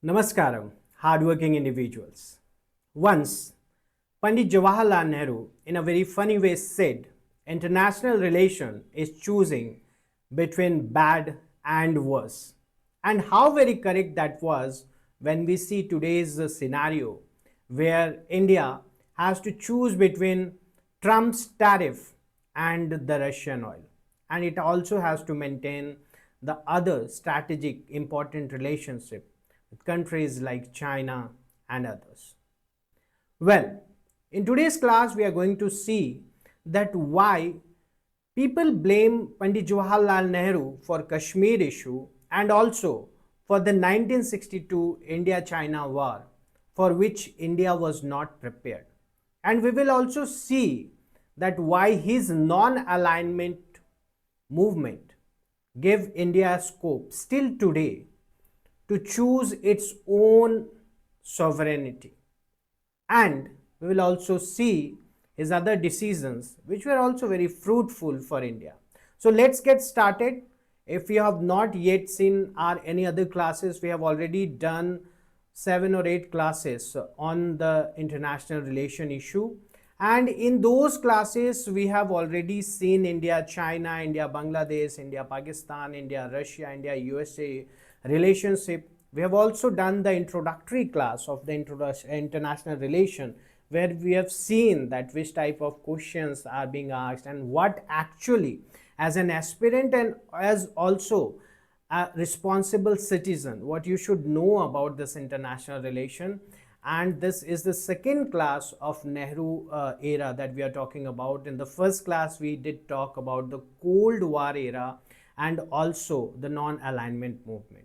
Namaskaram, hardworking individuals. Once, Pandit Jawaharlal Nehru, in a very funny way, said, international relation is choosing between bad and worse. And how very correct that was when we see today's scenario where India has to choose between Trump's tariff and the Russian oil. And it also has to maintain the other strategic important relationship with countries like China and others. Well, in today's class, we are going to see that why people blame Pandit Jawaharlal Nehru for Kashmir issue and also for the 1962 India-China war, for which India was not prepared. And we will also see that why his non-alignment movement gave India scope still today to choose its own sovereignty. And we will also see his other decisions which were also very fruitful for India. So let's get started. If you have not yet seen our any other classes, we have already done 7 or 8 classes on the international relation issue. And in those classes, we have already seen India, China, India, Bangladesh, India, Pakistan, India, Russia, India, USA relationship. We have also done the introductory class of the international relation, where we have seen that which type of questions are being asked and what actually, as an aspirant and as also a responsible citizen, what you should know about this international relation. And this is the second class of Nehru era that we are talking about. In the first class, we did talk about the Cold War era and also the non-alignment movement.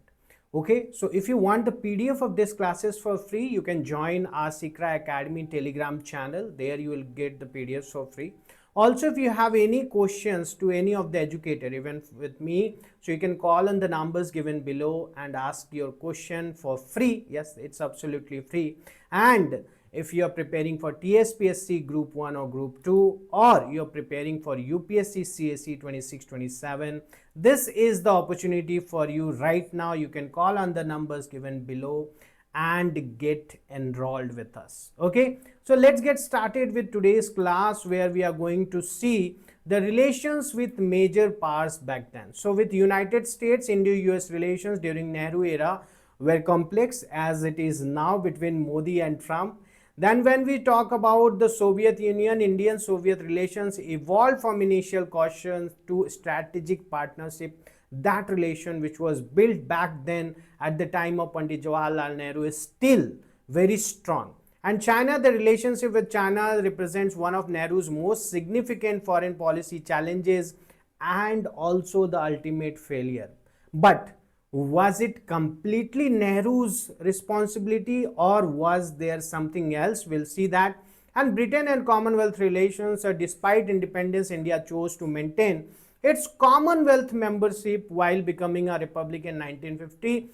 Okay, so if you want the PDF of these classes for free, you can join our Shikara Academy Telegram channel. There you will get the PDFs for free. Also, if you have any questions to any of the educator, even with me, so you can call on the numbers given below and ask your question for free. Yes, it's absolutely free. And if you are preparing for TSPSC Group 1 or Group 2, or you are preparing for UPSC CSE 26-27, this is the opportunity for you right now. You can call on the numbers given below and get enrolled with us. Okay, so let's get started with today's class, where we are going to see the relations with major powers back then. So with United States, Indo-US relations during Nehru era were complex as it is now between Modi and Trump. Then when we talk about the Soviet Union, Indian-Soviet relations evolved from initial caution to strategic partnership. That relation which was built back then at the time of Pandit Jawaharlal Nehru is still very strong. And China, the relationship with China represents one of Nehru's most significant foreign policy challenges and also the ultimate failure. But was it completely Nehru's responsibility, or was there something else? We'll see that. And Britain and Commonwealth relations, despite independence, India chose to maintain its Commonwealth membership while becoming a republic in 1950.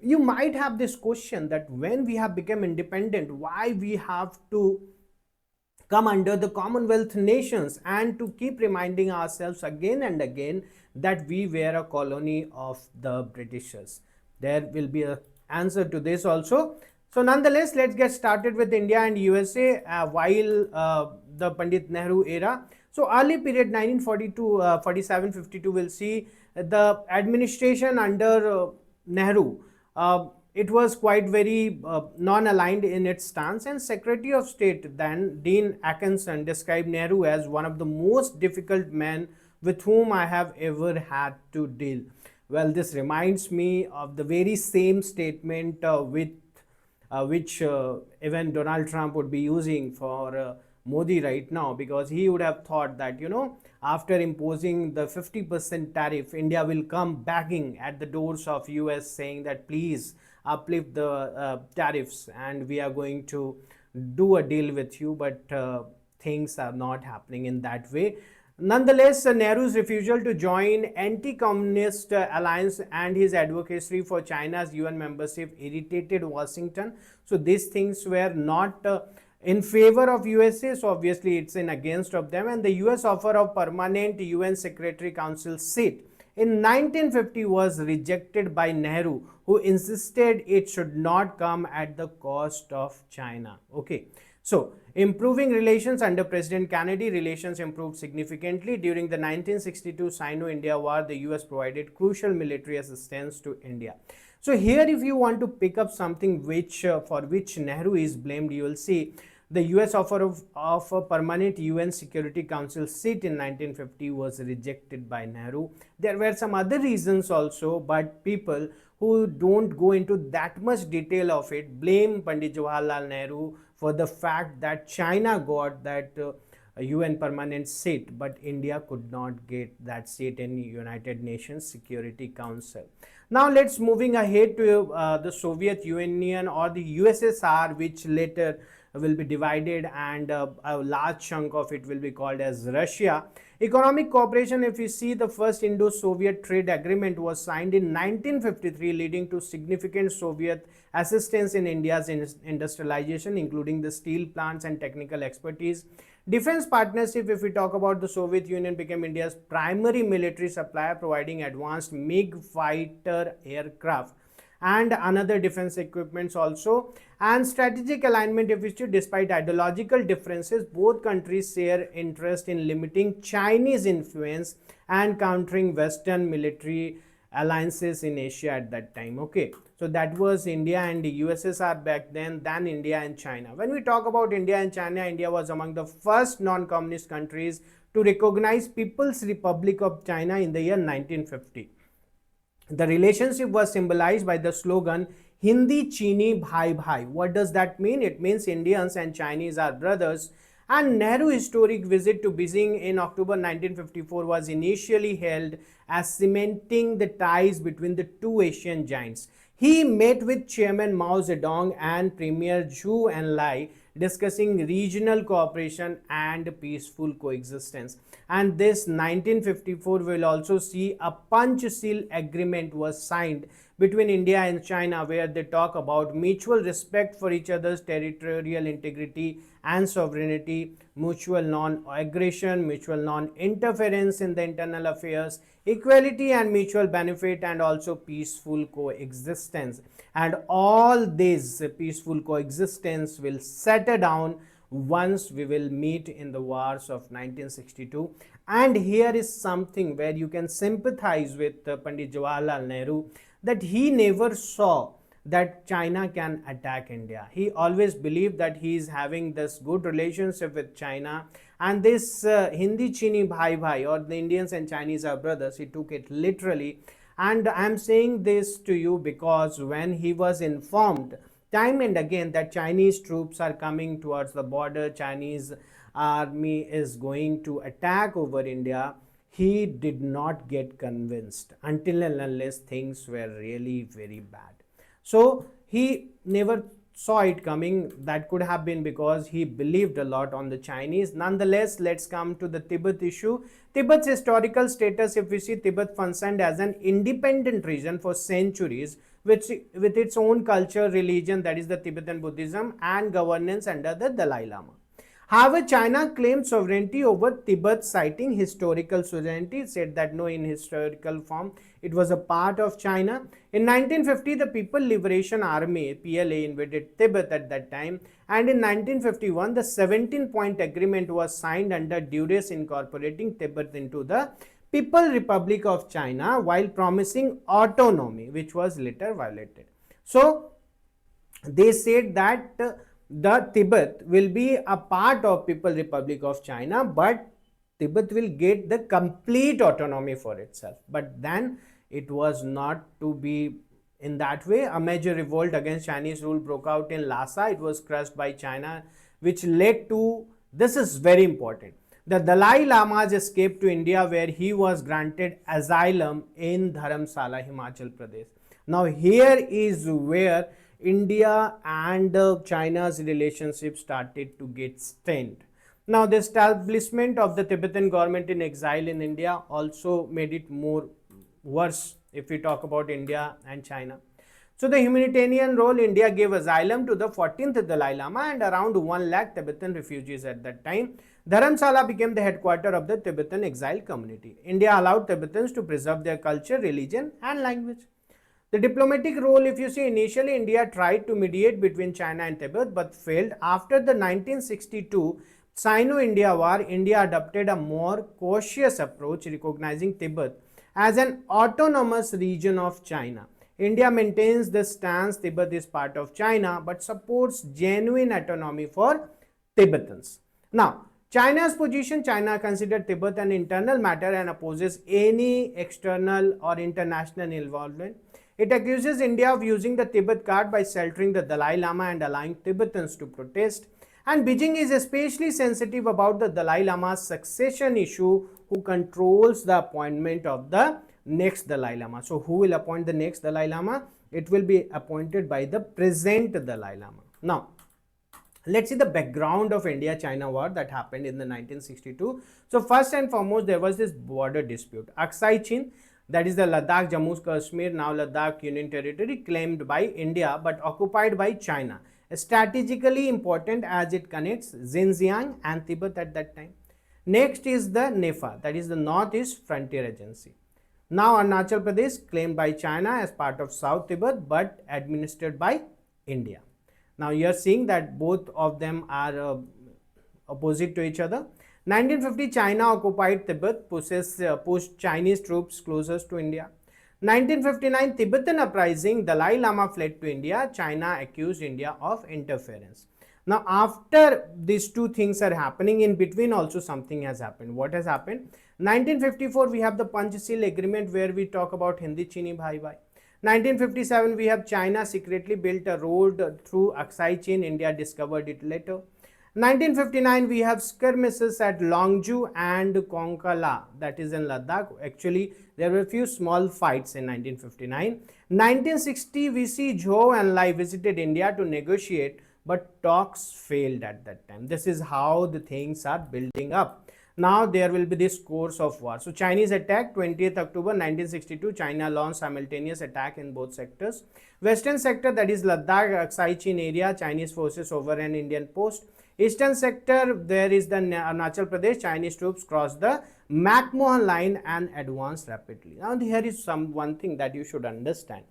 You might have this question that when we have become independent, why we have to come under the Commonwealth nations, and to keep reminding ourselves again and again that we were a colony of the Britishers. There will be an answer to this also. So nonetheless, let's get started with India and USA while the Pandit Nehru era. So early period 1942, 47, 52, we'll see the administration under Nehru. It was quite very non-aligned in its stance, and Secretary of State then Dean Atkinson described Nehru as one of the most difficult men with whom I have ever had to deal. Well, this reminds me of the very same statement which even Donald Trump would be using for Modi right now, because he would have thought that, you know, after imposing the 50% tariff, India will come begging at the doors of US saying that please uplift the tariffs and we are going to do a deal with you, but things are not happening in that way. Nonetheless, Nehru's refusal to join anti-communist alliance and his advocacy for China's UN membership irritated Washington. So these things were not in favor of USA, so obviously it's in against of them. And the US offer of permanent UN Secretary Council seat in 1950 was rejected by Nehru, who insisted it should not come at the cost of China. Okay. So, improving relations under President Kennedy, relations improved significantly. During the 1962 Sino-India War, the US provided crucial military assistance to India. So here if you want to pick up something which for which Nehru is blamed, you will see the US offer of a permanent UN Security Council seat in 1950 was rejected by Nehru. There were some other reasons also, but people who don't go into that much detail of it blame Pandit Jawaharlal Nehru for the fact that China got that UN permanent seat, but India could not get that seat in United Nations Security Council. Now let's moving ahead to the Soviet Union or the USSR, which later will be divided, and a large chunk of it will be called as Russia. Economic cooperation, if you see, the first Indo-Soviet trade agreement was signed in 1953, leading to significant Soviet assistance in India's industrialization, including the steel plants and technical expertise. Defense partnership, if we talk about, the Soviet Union became India's primary military supplier, providing advanced MiG fighter aircraft and another defense equipments also. And strategic alignment, if we see, despite ideological differences, both countries share interest in limiting Chinese influence and countering Western military alliances in Asia at that time. Okay, so that was India and the USSR back then India and China. When we talk about India and China, India was among the first non-communist countries to recognize People's Republic of China in the year 1950. The relationship was symbolized by the slogan Hindi Chini Bhai Bhai. What does that mean? It means Indians and Chinese are brothers. And Nehru's historic visit to Beijing in October 1954 was initially held as cementing the ties between the two Asian giants. He met with Chairman Mao Zedong and Premier Zhou Enlai, discussing regional cooperation and peaceful coexistence. And this 1954 will also see a Panchsheel agreement was signed between India and China, where they talk about mutual respect for each other's territorial integrity and sovereignty, mutual non-aggression, mutual non-interference in the internal affairs, equality and mutual benefit, and also peaceful coexistence. And all this peaceful coexistence will settle down once we will meet in the wars of 1962. And here is something where you can sympathize with Pandit Jawaharlal Nehru, that he never saw that China can attack India. He always believed that he is having this good relationship with China, and this Hindi Chini Bhai Bhai, or the Indians and Chinese are brothers, he took it literally. And I am saying this to you because when he was informed time and again that Chinese troops are coming towards the border, Chinese army is going to attack over India, he did not get convinced until and unless things were really very bad. So he never saw it coming. That could have been because he believed a lot on the Chinese. Nonetheless, let's come to the Tibet issue. Tibet's historical status, if we see, Tibet functioned as an independent region for centuries, with its own culture, religion, that is the Tibetan Buddhism, and governance under the Dalai Lama. However, China claimed sovereignty over Tibet, citing historical sovereignty. It said that no, in historical form, it was a part of China. In 1950, the People Liberation Army, PLA, invaded Tibet at that time. And in 1951, the 17-point agreement was signed under duress, incorporating Tibet into the People Republic of China while promising autonomy, which was later violated. So, they said that the Tibet will be a part of People Republic of China, but Tibet will get the complete autonomy for itself. But then it was not to be in that way. A major revolt against Chinese rule broke out in Lhasa. It was crushed by China, which led to, this is very important, the Dalai Lama's escape to India, where he was granted asylum in Dharamsala, Himachal Pradesh. Now here is where India and China's relationship started to get strained. Now the establishment of the Tibetan government in exile in India also made it more worse if we talk about India and China. So the humanitarian role, India gave asylum to the 14th Dalai Lama and around 1 lakh Tibetan refugees at that time. Dharamsala became the headquarters of the Tibetan exile community. India allowed Tibetans to preserve their culture, religion and language. The diplomatic role, if you see, initially India tried to mediate between China and Tibet but failed. After the 1962 Sino-India War, India adopted a more cautious approach, recognizing Tibet as an autonomous region of China. India maintains the stance Tibet is part of China but supports genuine autonomy for Tibetans. Now, China's position, China considers Tibet an internal matter and opposes any external or international involvement. It accuses India of using the Tibet card by sheltering the Dalai Lama and allowing Tibetans to protest. And Beijing is especially sensitive about the Dalai Lama's succession issue, who controls the appointment of the next Dalai Lama. So who will appoint the next Dalai Lama? It will be appointed by the present Dalai Lama. Now, let's see the background of India-China war that happened in the 1962. So first and foremost, there was this border dispute. Aksai Chin, that is the Ladakh, Jammu Kashmir, now Ladakh Union Territory, claimed by India but occupied by China. Strategically important as it connects Xinjiang and Tibet at that time. Next is the NEFA, that is the Northeast Frontier Agency. Now Arunachal Pradesh, claimed by China as part of South Tibet but administered by India. Now you are seeing that both of them are opposite to each other. 1950, China occupied Tibet, pushed Chinese troops closer to India. 1959, Tibetan uprising, Dalai Lama fled to India. China accused India of interference. Now, after these two things are happening, in between also something has happened. What has happened? 1954, we have the Panchsheel Agreement where we talk about Hindi Chini Bhai Bhai. 1957, we have China secretly built a road through Aksai Chin. India discovered it later. 1959, we have skirmishes at Longju and Konkala, that is in Ladakh. Actually, there were a few small fights in 1959. 1960, we see Zhou and Lai visited India to negotiate, but talks failed at that time. This is how the things are building up. Now there will be this course of war. So Chinese attack, 20th October 1962, China launched simultaneous attack in both sectors. Western sector, that is Ladakh, Aksai Chin area, Chinese forces over an Indian post. Eastern sector, there is the Arunachal Pradesh, Chinese troops crossed the McMahon line and advanced rapidly. Now here is one thing that you should understand.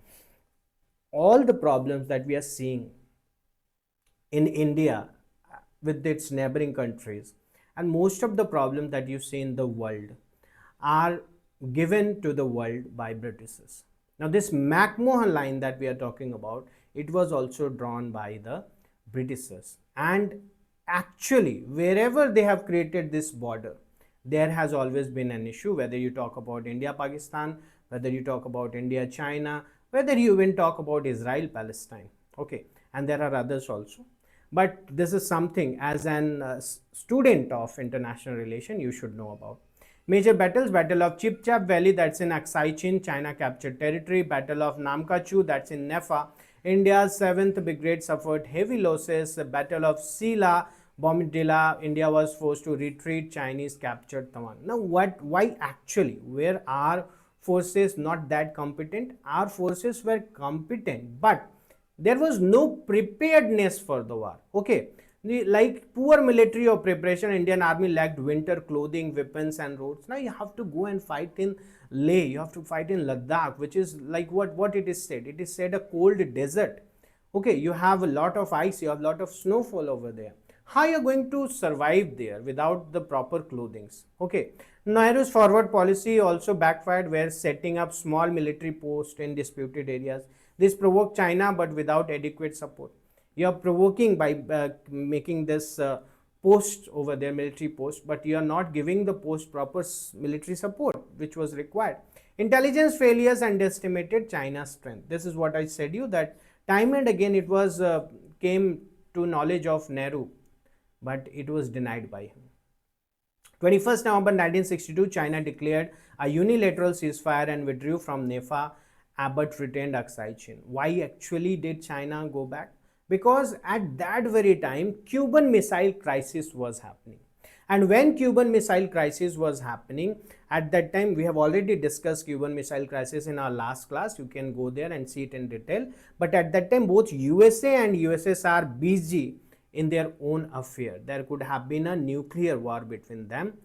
All the problems that we are seeing in India with its neighboring countries, and most of the problems that you see in the world are given to the world by Britishers. Now this McMahon line that we are talking about, it was also drawn by the Britishers, and actually wherever they have created this border, there has always been an issue, whether you talk about India-Pakistan, whether you talk about India-China, whether you even talk about Israel-Palestine, okay, and there are others also. But this is something as an student of international relation you should know about. Major battles: Battle of Chipchap Valley, that's in Aksai Chin, China captured territory. Battle of Namkachu, that's in Nefa, India's 7th Brigade suffered heavy losses. The Battle of Sila, Bomdila, India was forced to retreat, Chinese captured Tawan. Now why actually? Were our forces not that competent? Our forces were competent, but there was no preparedness for the war. Okay, like poor military or preparation, Indian army lacked winter clothing, weapons and roads. Now you have to go and fight in Leh, you have to fight in Ladakh, which is like what it is said. It is said a cold desert. Okay, you have a lot of ice, you have a lot of snowfall over there. How are you going to survive there without the proper clothings? Okay, Nehru's forward policy also backfired, where setting up small military posts in disputed areas. This provoked China but without adequate support. You are provoking by making this posts over their military post, but you are not giving the post proper military support which was required. Intelligence failures underestimated China's strength. This is what I said you, that time and again it was came to knowledge of Nehru, but it was denied by him. 21st November 1962, China declared a unilateral ceasefire and withdrew from Nefa, but retained Aksai Chin. Why actually did China go back? Because at that very time, Cuban Missile Crisis was happening. And when Cuban Missile Crisis was happening, at that time, we have already discussed Cuban Missile Crisis in our last class. You can go there and see it in detail. But at that time, both USA and USSR busy in their own affair. There could have been a nuclear war between them.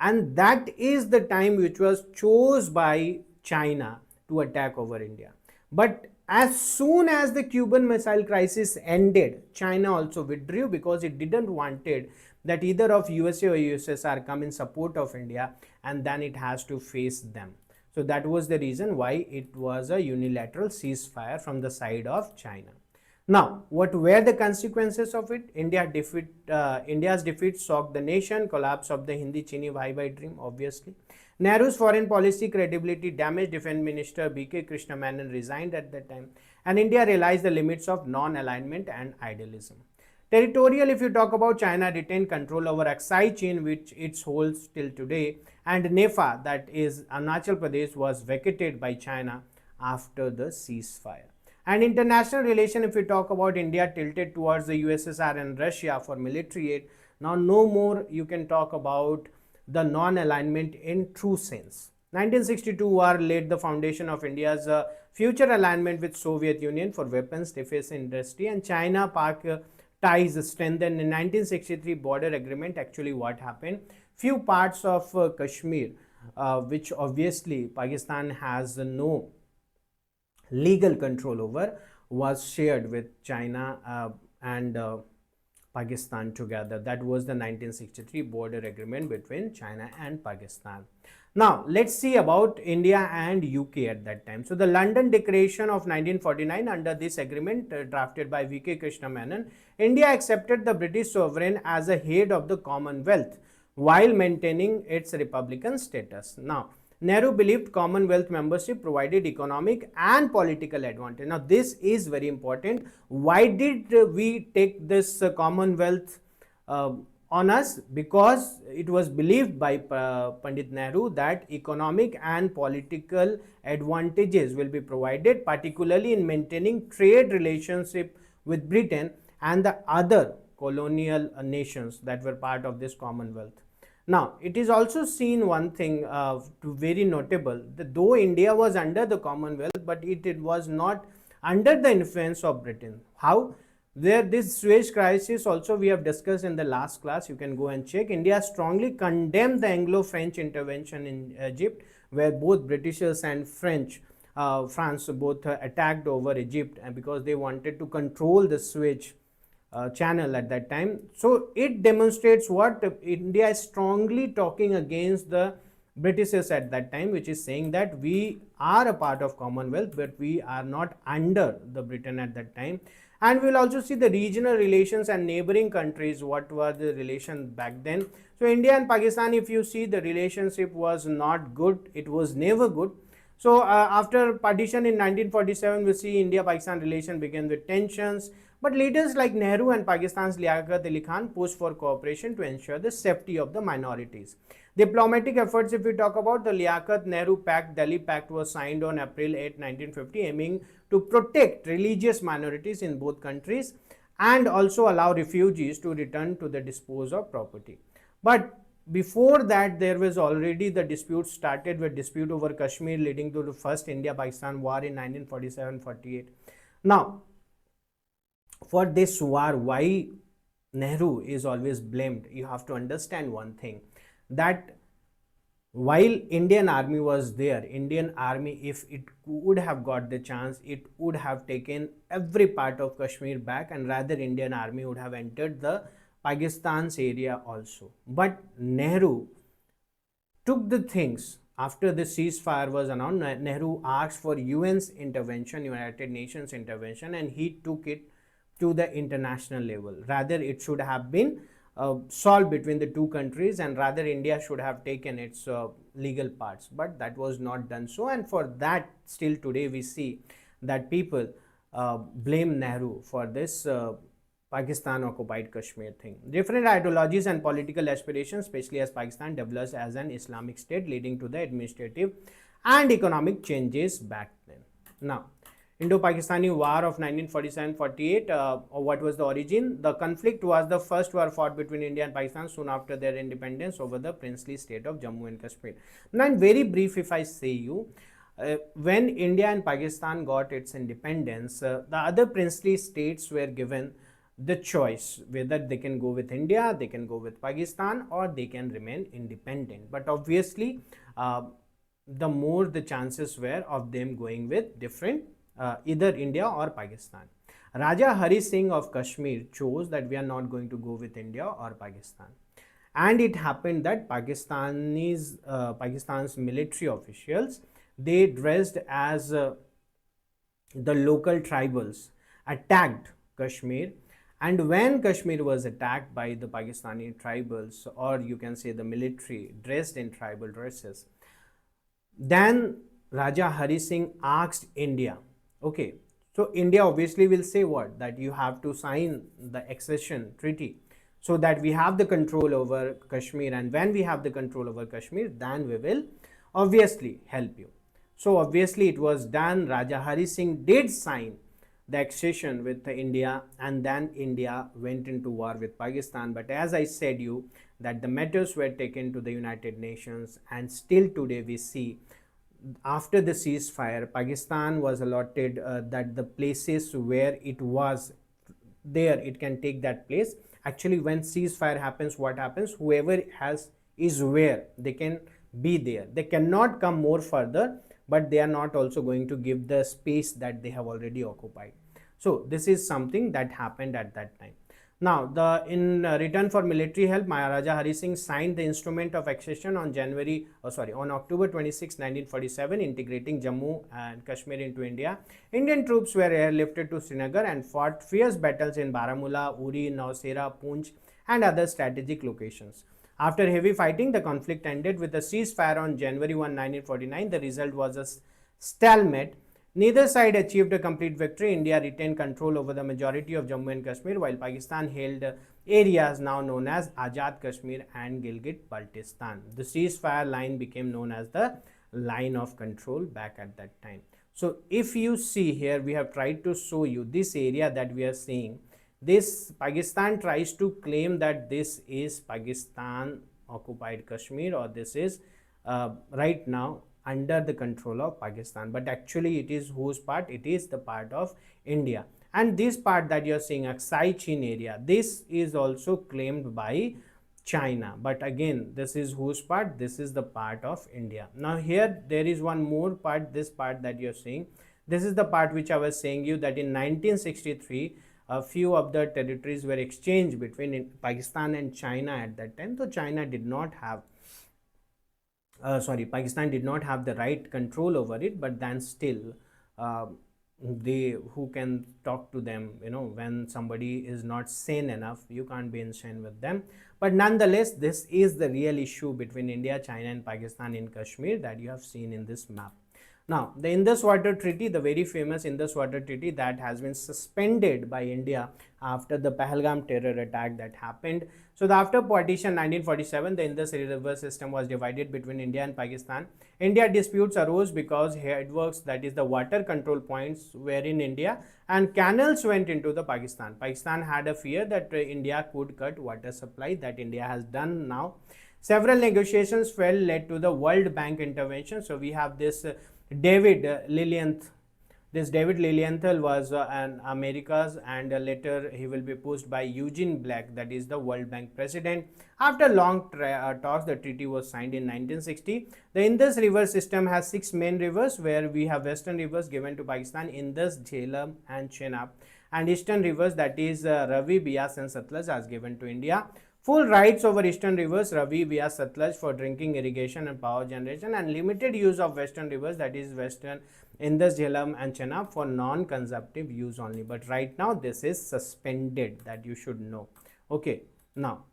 And that is the time which was chose by China to attack over India. But as soon as the Cuban Missile Crisis ended, China also withdrew because it didn't wanted that either of USA or USSR come in support of India, and then it has to face them. So that was the reason why it was a unilateral ceasefire from the side of China. Now, what were the consequences of it? India's defeat shocked the nation, collapse of the Hindi Chini Bhai Bhai dream, obviously. Nehru's foreign policy credibility damaged. Defense Minister B.K. Krishna Menon resigned at that time, and India realized the limits of non-alignment and idealism. Territorial, if you talk about, China retained control over Aksai Chin, which it holds till today, and Nefa, that is Arunachal Pradesh, was vacated by China after the ceasefire. And international relation, if we talk about, India tilted towards the USSR and Russia for military aid. Now no more you can talk about the non-alignment in true sense. 1962 war laid the foundation of India's future alignment with Soviet Union for weapons, defense industry, and China-Pak ties strengthened in 1963 border agreement. Actually what happened, few parts of Kashmir, which obviously Pakistan has no legal control over, was shared with China and Pakistan together. That was the 1963 border agreement between China and Pakistan. Now let's see about India and UK at that time. So the London Declaration of 1949, under this agreement drafted by V.K. Krishna Menon, India accepted the British sovereign as a head of the Commonwealth while maintaining its republican status. Now Nehru believed Commonwealth membership provided economic and political advantage. Now this is very important. Why did we take this Commonwealth on us? Because it was believed by Pandit Nehru that economic and political advantages will be provided, particularly in maintaining trade relationship with Britain and the other colonial nations that were part of this Commonwealth. Now, it is also seen one thing very notable, that though India was under the Commonwealth, but it was not under the influence of Britain. How? This Suez crisis also we have discussed in the last class. You can go and check. India strongly condemned the Anglo-French intervention in Egypt, where both Britishers and France both attacked over Egypt, and because they wanted to control the Suez channel at that time. So it demonstrates what India is strongly talking against the Britishers at that time, which is saying that we are a part of Commonwealth, but we are not under the Britain at that time. And we'll also see the regional relations and neighboring countries, what were the relations back then. So India and Pakistan, if you see, the relationship was not good. It was never good. So after partition in 1947, we see India-Pakistan relation began with tensions. But leaders like Nehru and Pakistan's Liaquat Ali Khan pushed for cooperation to ensure the safety of the minorities. Diplomatic efforts, if we talk about, the Liaquat-Nehru Pact, Delhi Pact, was signed on April 8, 1950, aiming to protect religious minorities in both countries and also allow refugees to return to the disposed of property. But before that, there was already the dispute started with dispute over Kashmir, leading to the first India-Pakistan war in 1947-48. Now, for this war, why Nehru is always blamed? You have to understand one thing, that while Indian army was there, Indian army, if it would have got the chance, it would have taken every part of Kashmir back, and rather Indian army would have entered the Pakistan's area also. But Nehru took the things. After the ceasefire was announced, Nehru asked for UN's intervention, United Nations intervention, and he took it to the international level. Rather, it should have been solved between the two countries, and rather India should have taken its legal parts, but that was not done so. And for that, still today we see that people blame Nehru for this Pakistan occupied Kashmir thing. Different ideologies and political aspirations, especially as Pakistan develops as an Islamic state, leading to the administrative and economic changes back then. Now, Indo-Pakistani War of 1947-48, what was the origin? The conflict was the first war fought between India and Pakistan soon after their independence over the princely state of Jammu and Kashmir. Now, in very brief, if I say you, when India and Pakistan got its independence, the other princely states were given the choice whether they can go with India, they can go with Pakistan, or they can remain independent. But obviously, the more the chances were of them going with different, either India or Pakistan. Raja Hari Singh of Kashmir chose that we are not going to go with India or Pakistan. And it happened that Pakistan's military officials, they dressed as the local tribals, attacked Kashmir. And when Kashmir was attacked by the Pakistani tribals, or you can say the military dressed in tribal dresses, then Raja Hari Singh asked India, okay, so India obviously will say what? That you have to sign the accession treaty so that we have the control over Kashmir, and when we have the control over Kashmir, then we will obviously help you. So obviously it was done. Raja Hari Singh did sign the accession with India, and then India went into war with Pakistan. But as I said you, that the matters were taken to the United Nations, and still today we see after the ceasefire, Pakistan was allotted that the places where it was there, it can take that place. Actually, when ceasefire happens, what happens? Whoever is where, they can be there. They cannot come more further, but they are not also going to give the space that they have already occupied. So this is something that happened at that time. Now, in return for military help, Maharaja Hari Singh signed the instrument of accession on October 26, 1947, integrating Jammu and Kashmir into India. Indian troops were airlifted to Srinagar and fought fierce battles in Baramulla, Uri, Nausera, Poonch, and other strategic locations. After heavy fighting, the conflict ended with a ceasefire on January 1, 1949. The result was a stalemate. Neither side achieved a complete victory. India retained control over the majority of Jammu and Kashmir, while Pakistan held areas now known as Azad Kashmir and Gilgit-Baltistan. The ceasefire line became known as the line of control back at that time. So if you see here, we have tried to show you this area that we are seeing. This Pakistan tries to claim that this is Pakistan occupied Kashmir, or this is right now under the control of Pakistan, but actually it is whose part? It is the part of India. And this part that you are seeing, Aksai Chin area, this is also claimed by China, but again this is whose part? This is the part of India. Now here there is one more part, this part that you are seeing, this is the part which I was saying you, that in 1963 a few of the territories were exchanged between Pakistan and China at that time. So China did not have Pakistan did not have the right control over it, but then still they, who can talk to them, when somebody is not sane enough, you can't be insane with them. But nonetheless, this is the real issue between India, China and Pakistan in Kashmir that you have seen in this map. Now, the Indus Water Treaty, the very famous Indus Water Treaty that has been suspended by India after the Pahalgam terror attack that happened. So, after partition 1947, the Indus River system was divided between India and Pakistan. India disputes arose because headworks, that is the water control points, were in India and canals went into the Pakistan. Pakistan had a fear that India could cut water supply, that India has done now. Several negotiations led to the World Bank intervention. So, we have this David Lilienthal. This David Lilienthal was an America's, and later he will be pushed by Eugene Black, that is the World Bank president. After long talks, the treaty was signed in 1960. The Indus River system has 6 main rivers, where we have western rivers given to Pakistan, Indus, Jhelum and Chenab, and eastern rivers, that is Ravi, Bias and Satluj, as given to India. Full rights over eastern rivers, Ravi, Bias, Satluj, for drinking, irrigation and power generation, and limited use of western rivers, that is western Indus, Jhelum and Chenab, for non-consumptive use only. But right now this is suspended, that you should know. Okay, now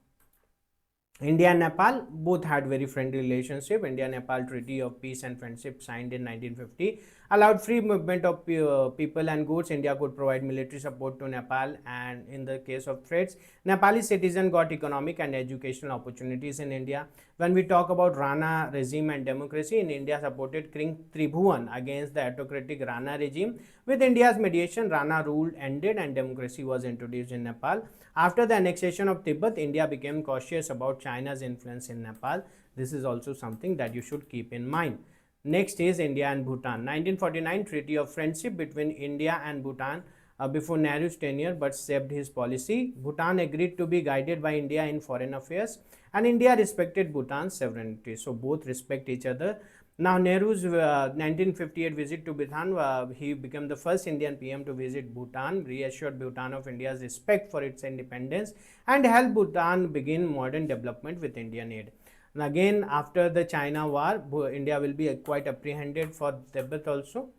India and Nepal both had very friendly relationship. India-Nepal Treaty of Peace and Friendship signed in 1950. allowed free movement of people and goods. India could provide military support to Nepal, and in the case of threats, Nepali citizens got economic and educational opportunities in India. When we talk about Rana regime and democracy, in India supported King Tribhuvan against the autocratic Rana regime. With India's mediation, Rana rule ended and democracy was introduced in Nepal. After the annexation of Tibet, India became cautious about China's influence in Nepal. This is also something that you should keep in mind. Next is India and Bhutan. 1949 Treaty of Friendship between India and Bhutan before Nehru's tenure, but shaped his policy. Bhutan agreed to be guided by India in foreign affairs, and India respected Bhutan's sovereignty. So both respect each other. Now Nehru's 1958 visit to Bhutan, he became the first Indian PM to visit Bhutan, reassured Bhutan of India's respect for its independence, and helped Bhutan begin modern development with Indian aid. And again, after the China war, India will be quite apprehended for Tibet also,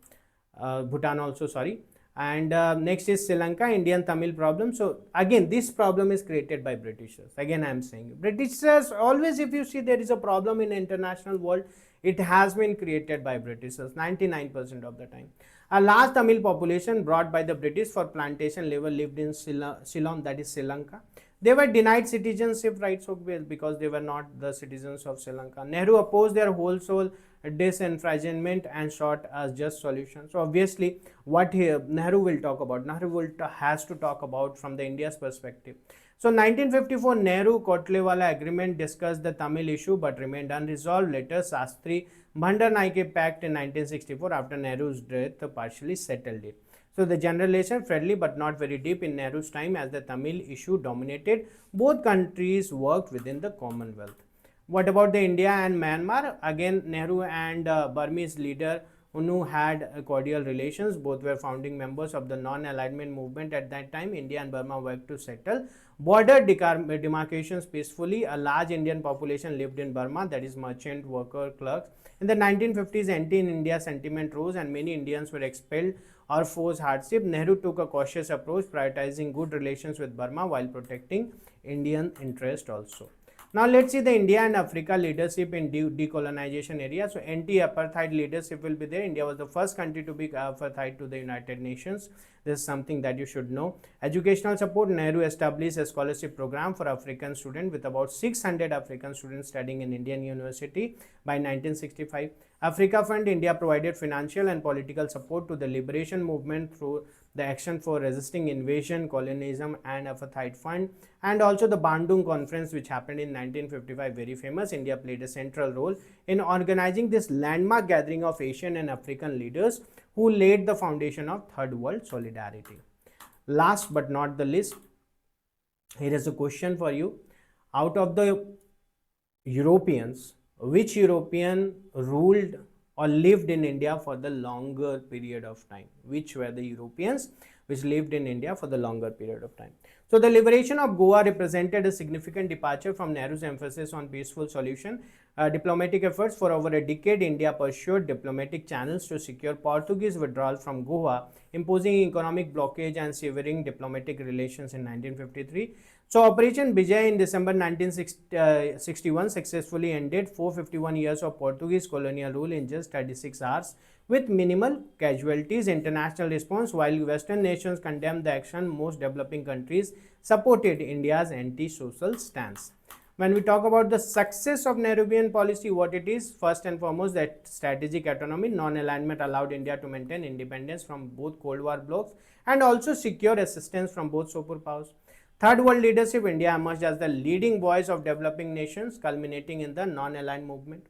Bhutan also, sorry. And next is Sri Lanka, Indian Tamil problem. So again, this problem is created by Britishers. Again, I am saying Britishers always, if you see there is a problem in international world, it has been created by Britishers 99% of the time. A large Tamil population brought by the British for plantation labor lived in Ceylon, that is Sri Lanka. They were denied citizenship rights because they were not the citizens of Sri Lanka. Nehru opposed their wholesale disenfranchisement and sought a just solution. So obviously, what here Nehru will talk about, has to talk about from the India's perspective. So 1954 Nehru-Kotlewala agreement discussed the Tamil issue but remained unresolved. Later, Shastri Bhandar-Naike Pact in 1964 after Nehru's death partially settled it. So the general relation friendly but not very deep in Nehru's time as the Tamil issue dominated. Both countries worked within the Commonwealth. What about the India and Myanmar? Again, Nehru and Burmese leader UNU had cordial relations. Both were founding members of the non-alignment movement at that time. India and Burma worked to settle border demarcations peacefully. A large Indian population lived in Burma, that is merchant, worker, clerks. In the 1950s, anti-India sentiment rose and many Indians were expelled or forced hardship. Nehru took a cautious approach, prioritizing good relations with Burma while protecting Indian interest also. Now let's see the India and Africa leadership in decolonization area. So anti-apartheid leadership will be there. India was the first country to be apartheid to the United Nations. This is something that you should know. Educational support, Nehru established a scholarship program for African students with about 600 African students studying in Indian University by 1965. Africa Fund, India provided financial and political support to the liberation movement through the Action for Resisting Invasion, Colonialism and Apartheid Fund, and also the Bandung Conference which happened in 1955, very famous. India played a central role in organizing this landmark gathering of Asian and African leaders who laid the foundation of Third World Solidarity. Last but not the least, here is a question for you. Out of the Europeans, which European ruled or lived in India for the longer period of time? Which were the Europeans which lived in India for the longer period of time? So the liberation of Goa represented a significant departure from Nehru's emphasis on peaceful solution. Diplomatic efforts for over a decade, India pursued diplomatic channels to secure Portuguese withdrawal from Goa, imposing economic blockage and severing diplomatic relations in 1953. So Operation Vijay in December 1961 successfully ended 451 years of Portuguese colonial rule in just 36 hours with minimal casualties. International response, while Western nations condemned the action, most developing countries supported India's anti-social stance. When we talk about the success of Nehruvian policy, what it is, first and foremost, that strategic autonomy, non-alignment allowed India to maintain independence from both Cold War blocs and also secure assistance from both superpowers. Third world leadership, India emerged as the leading voice of developing nations, culminating in the non-aligned movement.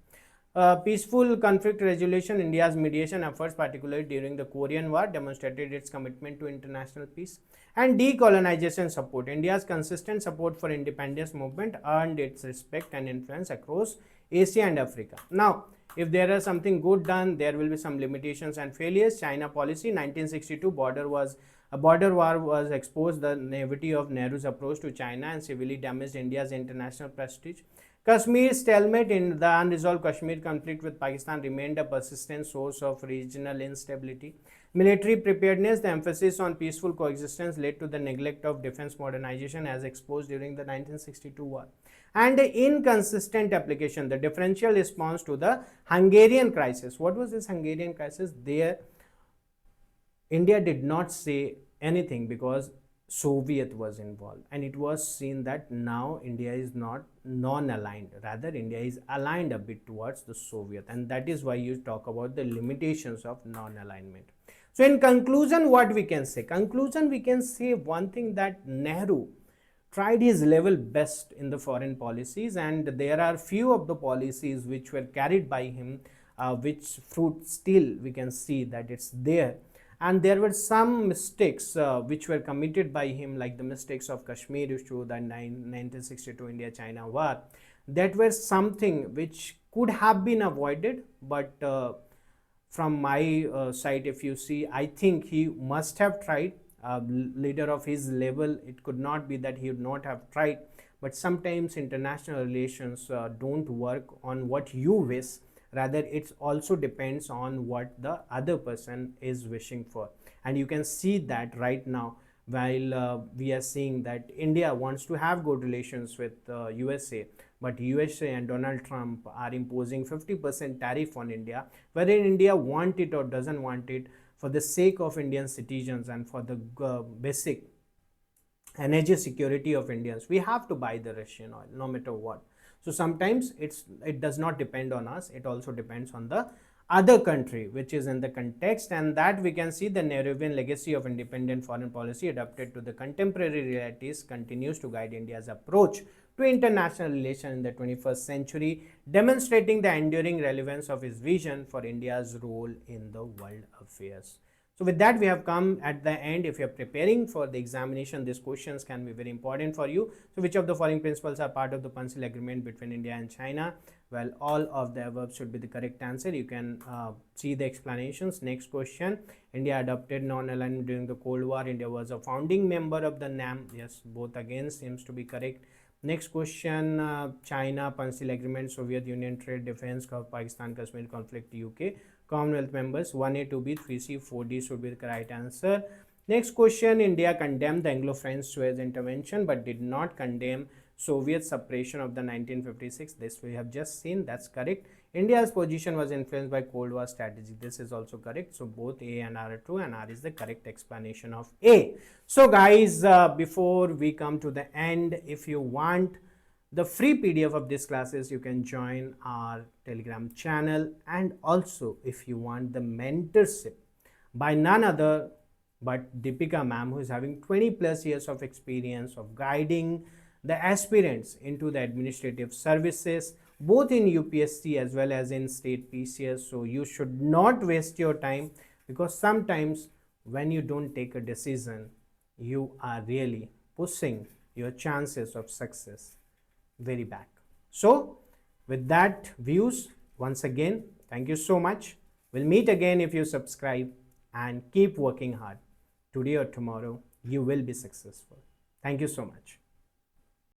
Peaceful conflict resolution, India's mediation efforts, particularly during the Korean War, demonstrated its commitment to international peace. And decolonization support, India's consistent support for independence movement earned its respect and influence across Asia and Africa. Now, if there is something good done, there will be some limitations and failures. China policy, 1962 border war was exposed the naivety of Nehru's approach to China and severely damaged India's international prestige. Kashmir's stalemate in the unresolved Kashmir conflict with Pakistan remained a persistent source of regional instability. Military preparedness, the emphasis on peaceful coexistence led to the neglect of defense modernization as exposed during the 1962 war. And the inconsistent application, the differential response to the Hungarian crisis. What was this Hungarian crisis? There, India did not say anything because Soviet was involved, and it was seen that now India is not non-aligned, rather India is aligned a bit towards the Soviet, and that is why you talk about the limitations of non-alignment. So in conclusion, what we can say? Conclusion, we can say one thing, that Nehru tried his level best in the foreign policies, and there are few of the policies which were carried by him, which fruit still we can see that it's there. And there were some mistakes which were committed by him, like the mistakes of Kashmir issue, the 1962 India-China war, that were something which could have been avoided. But from my side, if you see, I think he must have tried. Leader of his level, it could not be that he would not have tried. But sometimes international relations don't work on what you wish, rather it also depends on what the other person is wishing for. And you can see that right now, while we are seeing that India wants to have good relations with USA, but USA and Donald Trump are imposing 50% tariff on India. Whether India want it or doesn't want it, for the sake of Indian citizens and for the basic energy security of Indians, we have to buy the Russian oil no matter what. So sometimes it does not depend on us, it also depends on the other country which is in the context. And that we can see the Nehruvian legacy of independent foreign policy adapted to the contemporary realities continues to guide India's approach to international relations in the 21st century, demonstrating the enduring relevance of his vision for India's role in the world affairs. So with that, we have come at the end. If you are preparing for the examination, these questions can be very important for you. So which of the following principles are part of the Pencil Agreement between India and China? Well, all of the above should be the correct answer. You can see the explanations. Next question, India adopted non-alignment during the Cold War. India was a founding member of the NAM. Yes, both again seems to be correct. Next question, China, Pencil Agreement, Soviet Union, Trade, Defense, Pakistan, Kashmir conflict, UK. Commonwealth members, 1A, 2B, 3C, 4D should be the correct answer. Next question, India condemned the Anglo-French Suez intervention but did not condemn Soviet suppression of the 1956. This we have just seen, that's correct. India's position was influenced by Cold War strategy. This is also correct. So both A and R are true, and R is the correct explanation of A. So guys, before we come to the end, if you want the free PDF of these classes, you can join our Telegram channel. And also, if you want the mentorship by none other but Deepika ma'am, who is having 20+ years of experience of guiding the aspirants into the administrative services, both in UPSC as well as in state PCS. So you should not waste your time, because sometimes when you don't take a decision, you are really pushing your chances of success very back. So with that views, once again, thank you so much. We'll meet again if you subscribe and keep working hard. Today or tomorrow, you will be successful. Thank you so much.